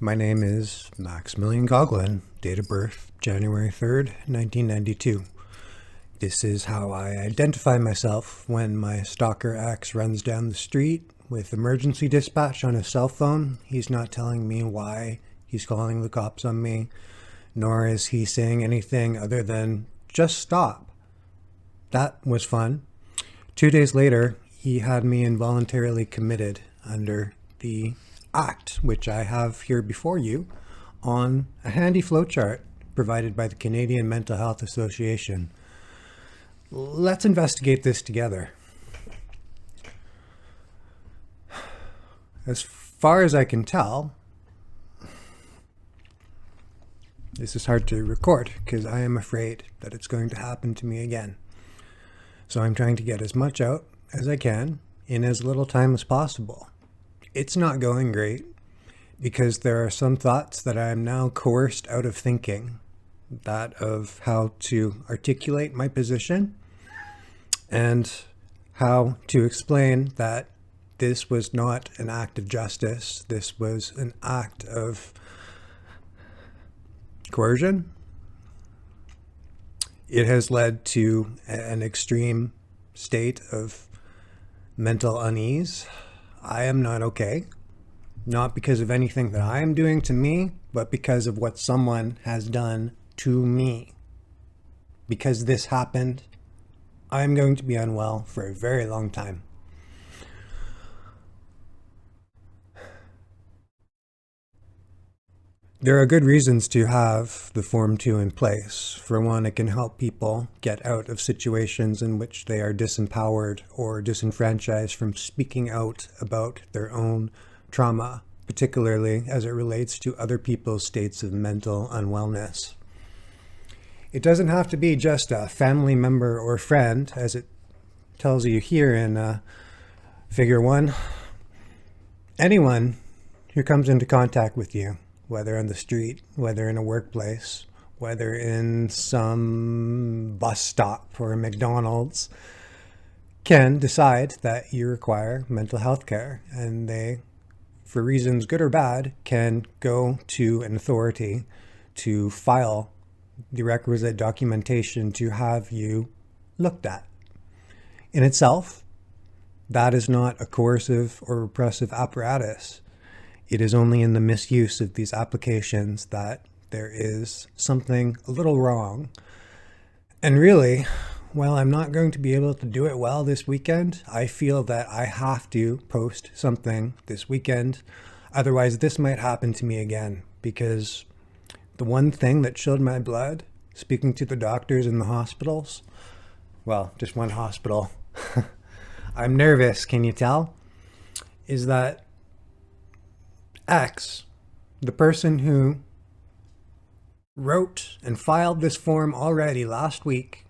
My name is Maximilian Coughlin, date of birth January 3rd, 1992. This is how I identify myself when my stalker ex runs down the street with emergency dispatch on his cell phone. He's not telling me why he's calling the cops on me, nor is he saying anything other than, just stop. That was fun. 2 days later, he had me involuntarily committed under the act, which I have here before you, on a handy flowchart provided by the Canadian Mental Health Association. Let's investigate this together. As far as I can tell, this is hard to record because I am afraid that it's going to happen to me again. So I'm trying to get as much out as I can in as little time as possible. It's not going great because there are some thoughts that I am now coerced out of thinking, that of how to articulate my position and how to explain that this was not an act of justice. This was an act of coercion. It has led to an extreme state of mental unease. I am not okay, not because of anything that I am doing to me, but because of what someone has done to me. Because this happened, I am going to be unwell for a very long time. There are good reasons to have the Form 2 in place. For one, it can help people get out of situations in which they are disempowered or disenfranchised from speaking out about their own trauma, particularly as it relates to other people's states of mental unwellness. It doesn't have to be just a family member or friend, as it tells you here in Figure 1. Anyone who comes into contact with you, whether on the street, whether in a workplace, whether in some bus stop or a McDonald's, can decide that you require mental health care. And they, for reasons good or bad, can go to an authority to file the requisite documentation to have you looked at. In itself, that is not a coercive or repressive apparatus. It is only in the misuse of these applications that there is something a little wrong. And really, while I'm not going to be able to do it well this weekend, I feel that I have to post something this weekend. Otherwise, this might happen to me again, because the one thing that chilled my blood, speaking to the doctors in the hospitals, well, just one hospital, I'm nervous, can you tell? Is that X, the person who wrote and filed this form already last week,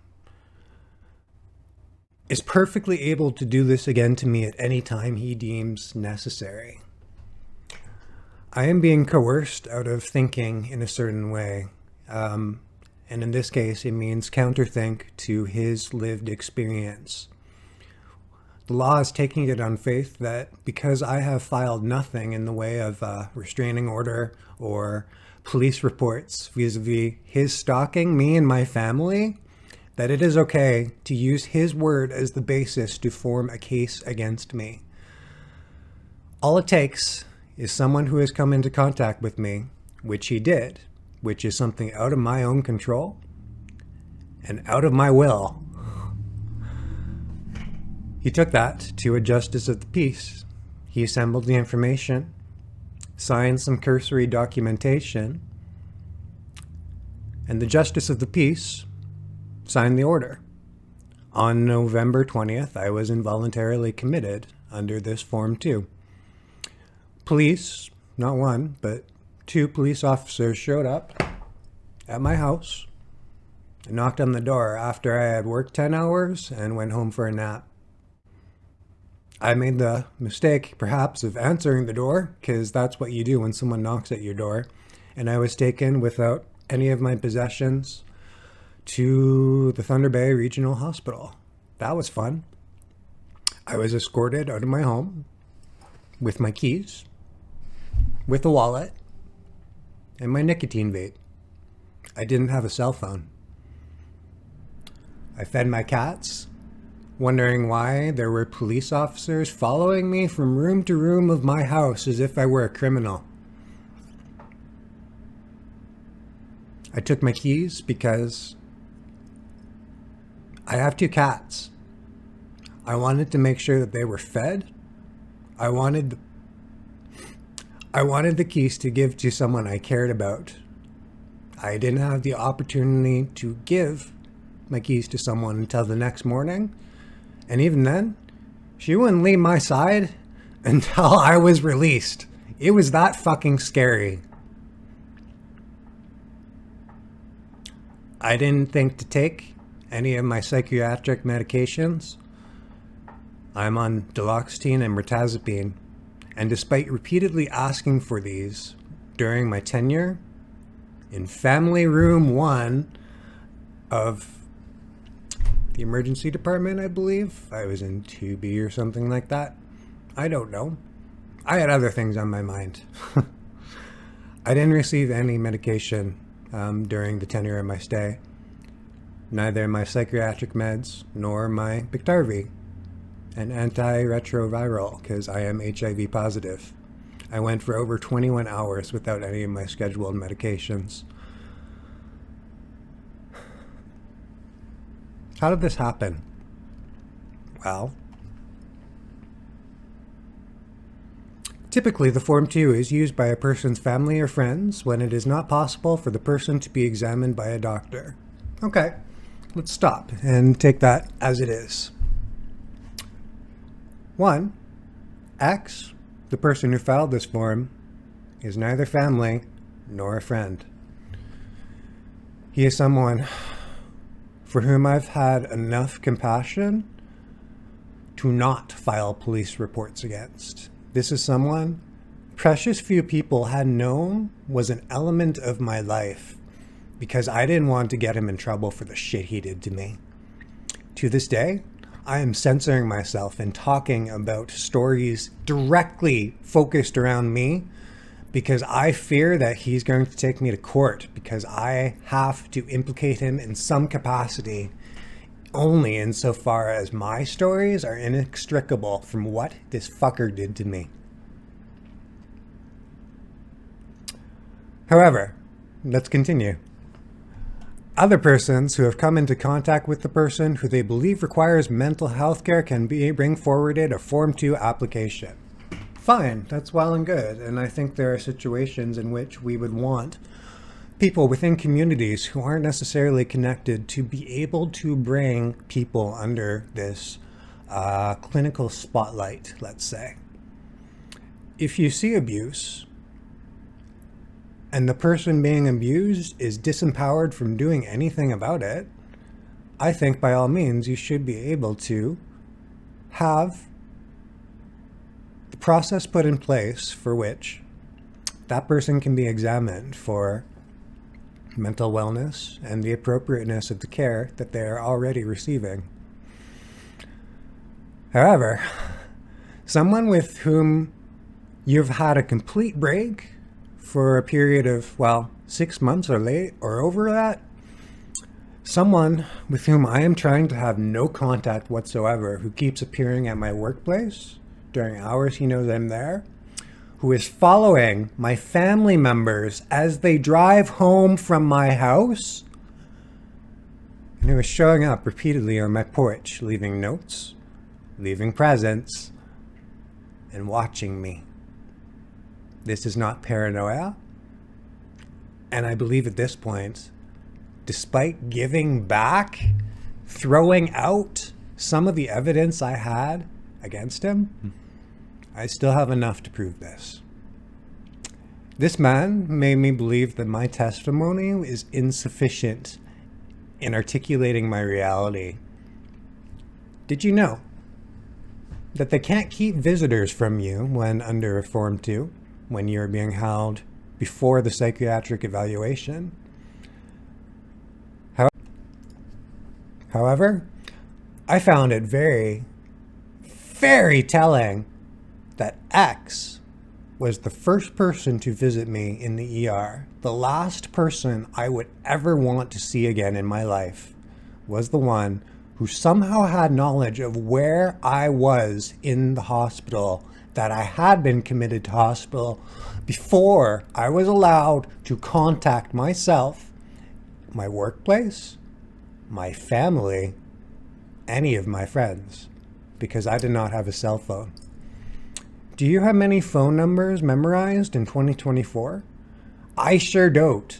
is perfectly able to do this again to me at any time he deems necessary. I am being coerced out of thinking in a certain way. And in this case, it means counterthink to his lived experience. The law is taking it on faith that because I have filed nothing in the way of a restraining order or police reports vis-a-vis his stalking me and my family, that it is okay to use his word as the basis to form a case against me. All it takes is someone who has come into contact with me, which he did, which is something out of my own control and out of my will. He took that to a justice of the peace. He assembled the information, signed some cursory documentation, and the justice of the peace signed the order. On November 20th, I was involuntarily committed under this Form 2. Police, not one, but 2 police officers showed up at my house and knocked on the door after I had worked 10 hours and went home for a nap. I made the mistake, perhaps, of answering the door, because that's what you do when someone knocks at your door. And I was taken without any of my possessions to the Thunder Bay Regional Hospital. That was fun. I was escorted out of my home with my keys, with a wallet, and my nicotine vape. I didn't have a cell phone. I fed my cats, wondering why there were police officers following me from room to room of my house as if I were a criminal. I took my keys because I have 2 cats. I wanted to make sure that they were fed. I wanted the keys to give to someone I cared about. I didn't have the opportunity to give my keys to someone until the next morning. And even then, she wouldn't leave my side until I was released. It was that fucking scary. I didn't think to take any of my psychiatric medications. I'm on duloxetine and mirtazapine, and despite repeatedly asking for these during my tenure in family room 1 of the emergency department, I believe. I was in 2B or something like that. I don't know. I had other things on my mind. I didn't receive any medication during the tenure of my stay. Neither my psychiatric meds nor my Biktarvy, an antiretroviral, because I am HIV positive. I went for over 21 hours without any of my scheduled medications. How did this happen? Well, typically the Form 2 is used by a person's family or friends when it is not possible for the person to be examined by a doctor. Okay, let's stop and take that as it is. 1. X, the person who filed this form, is neither family nor a friend. He is someone for whom I've had enough compassion to not file police reports against. This is someone precious few people had known was an element of my life because I didn't want to get him in trouble for the shit he did to me. To this day, I am censoring myself and talking about stories directly focused around me because I fear that he's going to take me to court because I have to implicate him in some capacity only insofar as my stories are inextricable from what this fucker did to me. However, let's continue. Other persons who have come into contact with the person who they believe requires mental health care can bring forwarded a Form 2 application. Fine, that's well and good, and I think there are situations in which we would want people within communities who aren't necessarily connected to be able to bring people under this clinical spotlight, let's say. If you see abuse, and the person being abused is disempowered from doing anything about it, I think by all means you should be able to have the process put in place for which that person can be examined for mental wellness and the appropriateness of the care that they are already receiving. However, someone with whom you've had a complete break for a period of, 6 months or over that, someone with whom I am trying to have no contact whatsoever, who keeps appearing at my workplace during hours he knows I'm there, who is following my family members as they drive home from my house, and who is showing up repeatedly on my porch, leaving notes, leaving presents, and watching me. This is not paranoia. And I believe at this point, despite giving back, throwing out some of the evidence I had against him, I still have enough to prove this. This man made me believe that my testimony is insufficient in articulating my reality. Did you know that they can't keep visitors from you when under a Form 2? When you're being held before the psychiatric evaluation. However, I found it very, very telling that X was the first person to visit me in the ER. The last person I would ever want to see again in my life was the one who somehow had knowledge of where I was in the hospital, that I had been committed to hospital before I was allowed to contact myself, my workplace, my family, any of my friends, because I did not have a cell phone. Do you have many phone numbers memorized in 2024? I sure don't.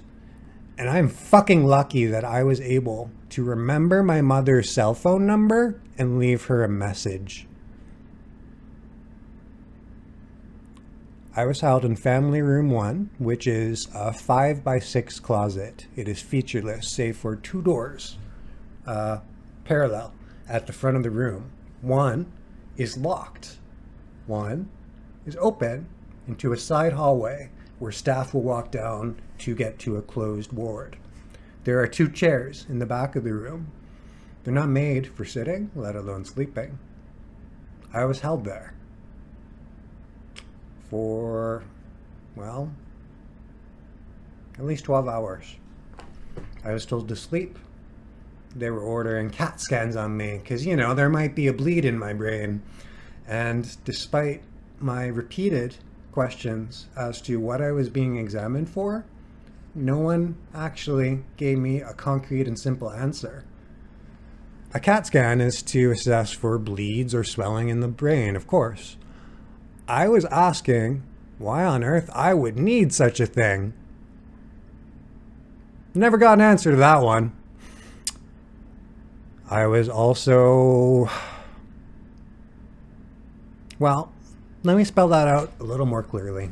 And I'm fucking lucky that I was able to remember my mother's cell phone number and leave her a message. I was held in family room 1, which is a 5x6 closet. It is featureless, save for 2 doors, parallel at the front of the room. One is locked. One is open into a side hallway where staff will walk down to get to a closed ward. There are 2 chairs in the back of the room. They're not made for sitting, let alone sleeping. I was held there for, well, at least 12 hours. I was told to sleep. They were ordering CAT scans on me because, you know, there might be a bleed in my brain. And despite my repeated questions as to what I was being examined for, no one actually gave me a concrete and simple answer. A CAT scan is to assess for bleeds or swelling in the brain, of course. I was asking why on earth I would need such a thing. Never got an answer to that one. I was also... Well, let me spell that out a little more clearly.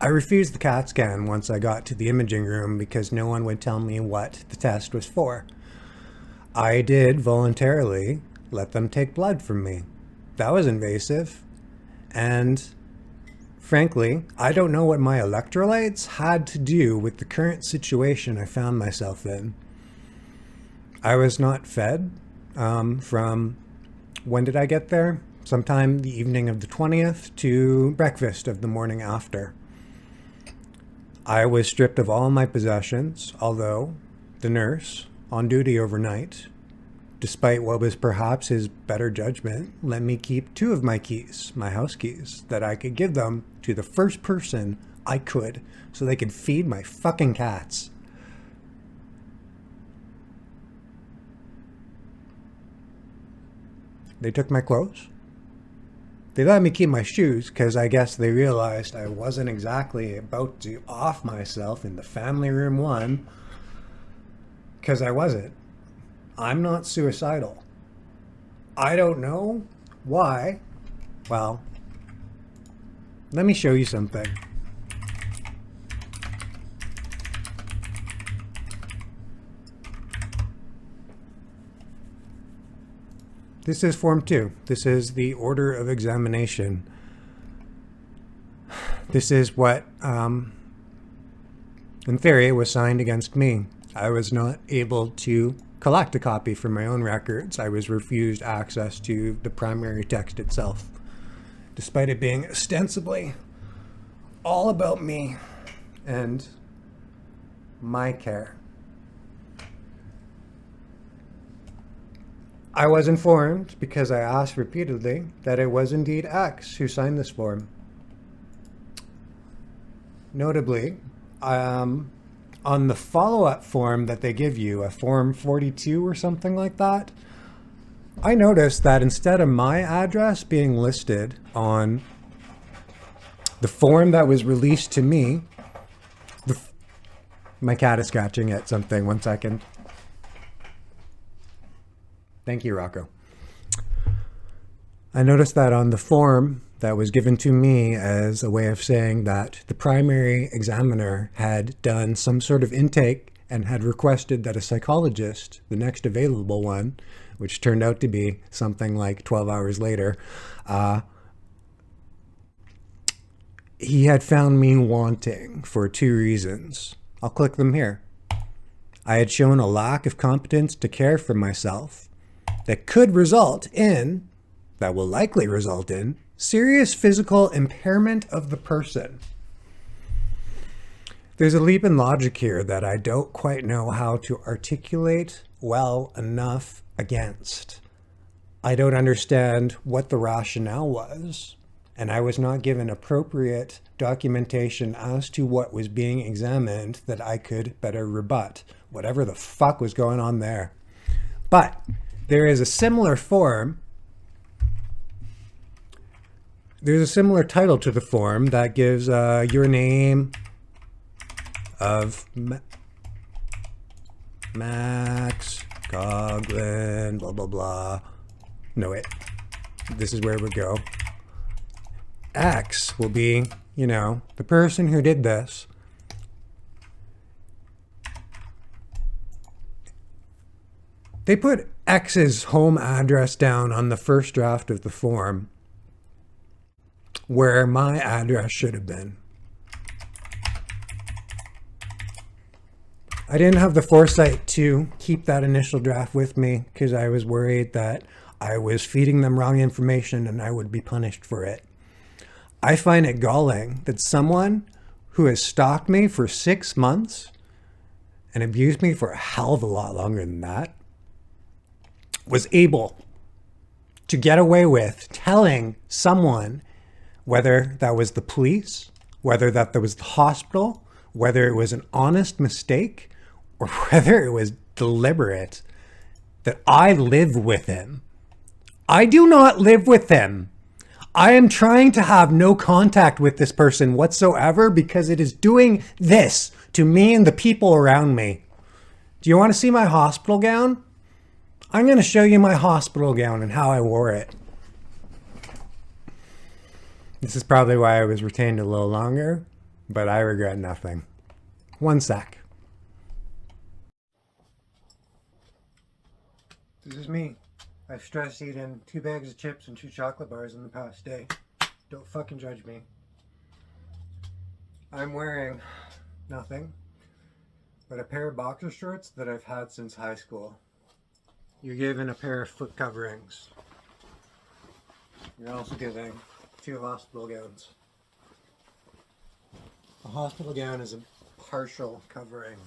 I refused the CAT scan once I got to the imaging room because no one would tell me what the test was for. I did voluntarily let them take blood from me. That was invasive. And frankly, I don't know what my electrolytes had to do with the current situation I found myself in. I was not fed from, when did I get there? Sometime the evening of the 20th to breakfast of the morning after. I was stripped of all my possessions, although the nurse, on duty overnight, despite what was perhaps his better judgment, let me keep 2 of my keys, my house keys, that I could give them to the first person I could so they could feed my fucking cats. They took my clothes. They let me keep my shoes because I guess they realized I wasn't exactly about to off myself in the family room 1, because I wasn't. I'm not suicidal. I don't know why. Well, let me show you something. This is Form 2. This is the order of examination. This is what, in theory, was signed against me. I was not able to collect a copy for my own records. I was refused access to the primary text itself, despite it being ostensibly all about me and my care. I was informed, because I asked repeatedly, that it was indeed X who signed this form. Notably, on the follow-up form that they give you, a Form 42 or something like that, I noticed that instead of my address being listed on the form that was released to me, my cat is scratching at something. 1 second. Thank you, Rocco. I noticed that on the form that was given to me as a way of saying that the primary examiner had done some sort of intake and had requested that a psychologist, the next available one, which turned out to be something like 12 hours later, he had found me wanting for 2 reasons. I'll click them here. I had shown a lack of competence to care for myself that could result in, that will likely result in, serious physical impairment of the person. There's a leap in logic here that I don't quite know how to articulate well enough against. I don't understand what the rationale was, and I was not given appropriate documentation as to what was being examined that I could better rebut whatever the fuck was going on there. But there is a similar form. There's a similar title to the form that gives your name of Max Coughlin, blah, blah, blah. No, wait. This is where it would go. X will be, the person who did this. They put X's home address down on the first draft of the form where my address should have been. I didn't have the foresight to keep that initial draft with me because I was worried that I was feeding them wrong information and I would be punished for it. I find it galling that someone who has stalked me for 6 months and abused me for a hell of a lot longer than that was able to get away with telling someone, whether that was the police, whether that was the hospital, whether it was an honest mistake, or whether it was deliberate, that I live with him. I do not live with him. I am trying to have no contact with this person whatsoever because it is doing this to me and the people around me. Do you want to see my hospital gown? I'm going to show you my hospital gown and how I wore it. This is probably why I was retained a little longer, but I regret nothing. One sec. This is me. I've stress eaten 2 bags of chips and 2 chocolate bars in the past day. Don't fucking judge me. I'm wearing nothing but a pair of boxer shorts that I've had since high school. You're given a pair of foot coverings. You're also given 2 hospital gowns. A hospital gown is a partial covering.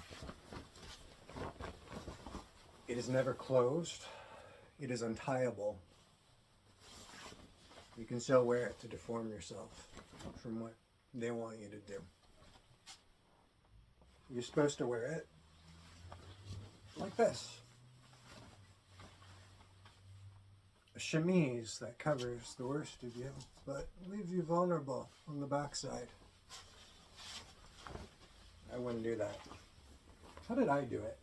It is never closed. It is untieable. You can still wear it to deform yourself from what they want you to do. You're supposed to wear it like this. A chemise that covers the worst of you, but leaves you vulnerable on the backside. I wouldn't do that. How did I do it?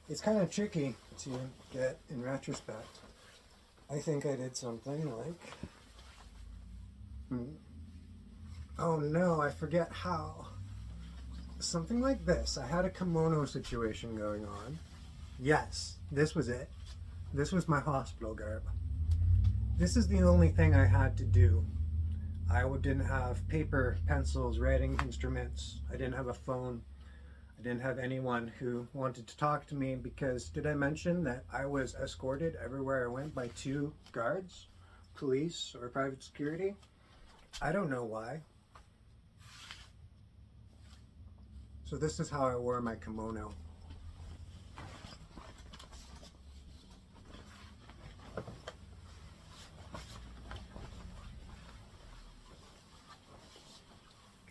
It's kind of tricky to get in retrospect. I think I did something like... Oh no, I forget how. Something like this. I had a kimono situation going on. Yes, this was it. This was my hospital garb. This is the only thing I had to do. I didn't have paper, pencils, writing instruments. I didn't have a phone. I didn't have anyone who wanted to talk to me because, did I mention that I was escorted everywhere I went by 2 guards, police, or private security? I don't know why. So this is how I wore my kimono.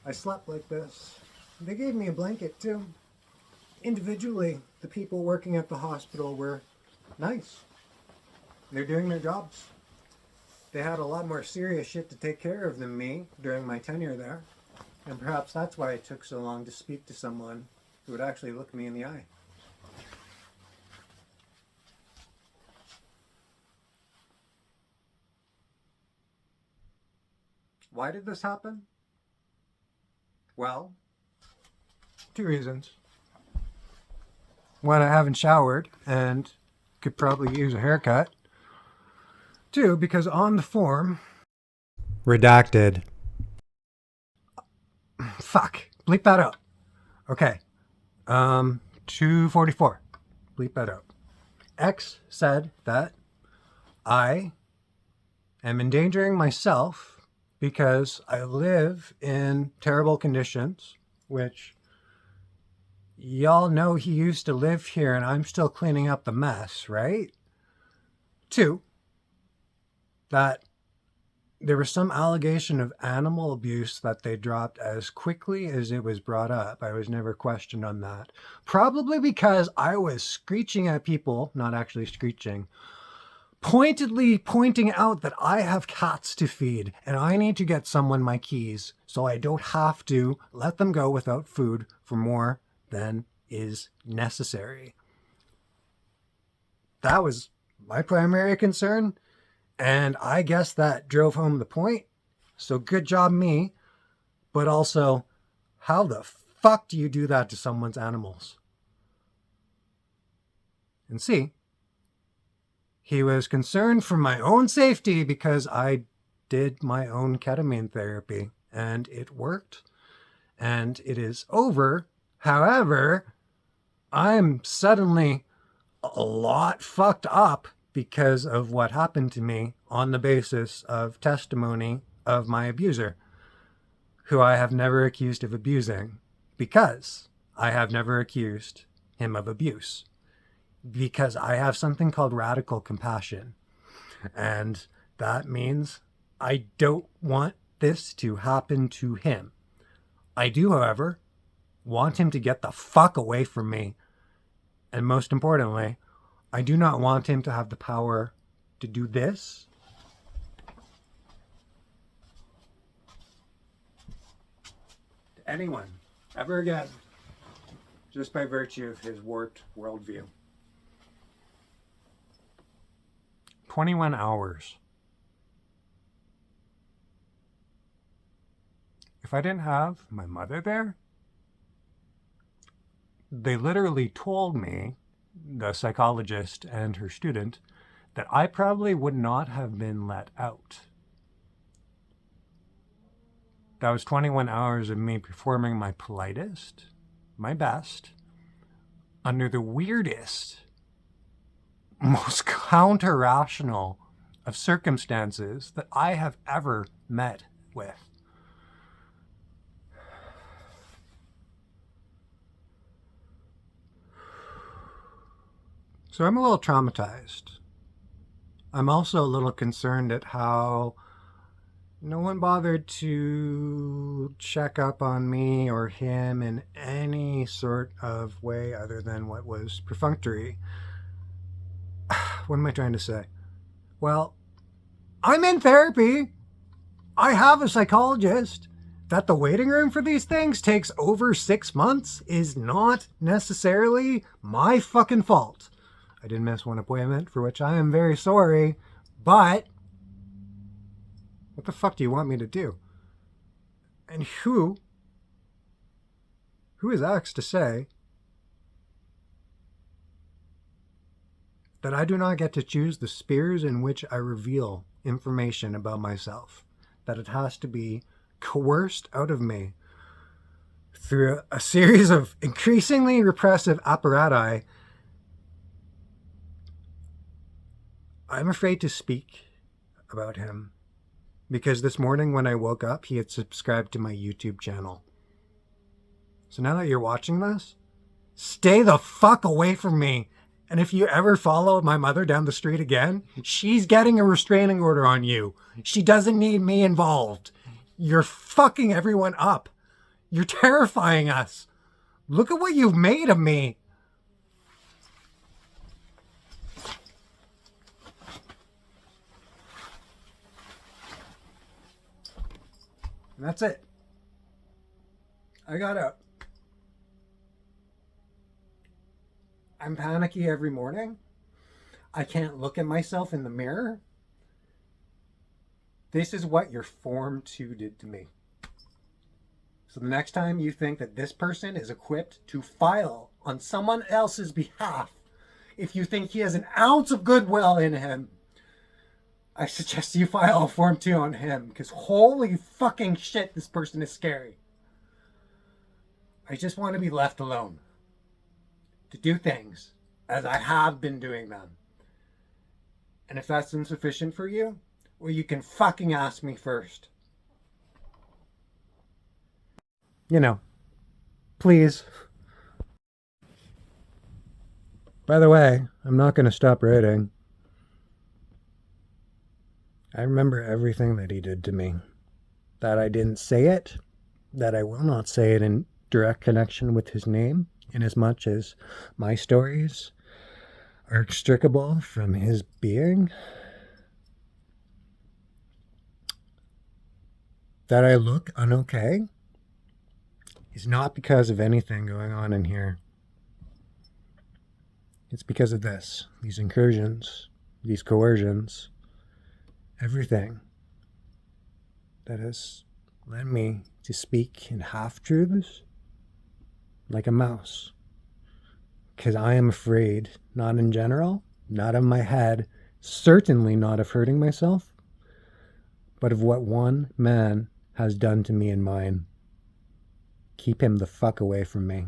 I slept like this. They gave me a blanket too. Individually, the people working at the hospital were nice. They're doing their jobs. They had a lot more serious shit to take care of than me during my tenure there. And perhaps that's why it took so long to speak to someone who would actually look me in the eye. Why did this happen? Well, 2 reasons. 1, I haven't showered and could probably use a haircut. 2, because on the form... Redacted. Fuck. Bleep that out. Okay. 244. Bleep that out. X said that I am endangering myself because I live in terrible conditions, which y'all know he used to live here and I'm still cleaning up the mess, right? 2, that there was some allegation of animal abuse that they dropped as quickly as it was brought up. I was never questioned on that. Probably because I was screeching at people, not actually screeching, pointedly pointing out that I have cats to feed and I need to get someone my keys so I don't have to let them go without food for more than is necessary. That was my primary concern, and I guess that drove home the point. So good job me, but also, how the fuck do you do that to someone's animals? And C, he was concerned for my own safety because I did my own ketamine therapy and it worked and it is over. However, I'm suddenly a lot fucked up because of what happened to me on the basis of testimony of my abuser, who I have never accused of abusing, because I have never accused him of abuse. Because I have something called radical compassion. And that means I don't want this to happen to him. I do, however, want him to get the fuck away from me. And most importantly, I do not want him to have the power to do this to anyone ever again, just by virtue of his warped worldview. 21 hours. If I didn't have my mother there, they literally told me, the psychologist and her student, that I probably would not have been let out. That was 21 hours of me performing my politest, my best, under the weirdest, most counter-rational of circumstances that I have ever met with. So I'm a little traumatized. I'm also a little concerned at how no one bothered to check up on me or him in any sort of way other than what was perfunctory. What am I trying to say? Well, I'm in therapy. I have a psychologist. That the waiting room for these things takes over 6 months is not necessarily my fucking fault. I did miss one appointment, for which I am very sorry, but what the fuck do you want me to do? And who is asked to say that I do not get to choose the spheres in which I reveal information about myself, that it has to be coerced out of me through a series of increasingly repressive apparatus? I'm afraid to speak about him because this morning when I woke up, he had subscribed to my YouTube channel. So now that you're watching this, stay the fuck away from me. And if you ever follow my mother down the street again, she's getting a restraining order on you. She doesn't need me involved. You're fucking everyone up. You're terrifying us. Look at what you've made of me. And that's it. I got out. I'm panicky every morning. I can't look at myself in the mirror. This is what your Form 2 did to me. So the next time you think that this person is equipped to file on someone else's behalf, if you think he has an ounce of goodwill in him, I suggest you file a Form 2 on him, because holy fucking shit, this person is scary. I just want to be left alone to do things as I have been doing them. And if that's insufficient for you, Well, you can fucking ask me first. You know, please. By the way, I'm not going to stop writing. I remember everything that he did to me. That I didn't say it, that I will not say it in direct connection with his name, inasmuch as my stories are extricable from his being. That I look unokay is not because of anything going on in here. It's because of this, these incursions, these coercions, everything that has led me to speak in half truths like a mouse. Because I am afraid, not in general, not in my head, certainly not of hurting myself, but of what one man has done to me and mine. Keep him the fuck away from me.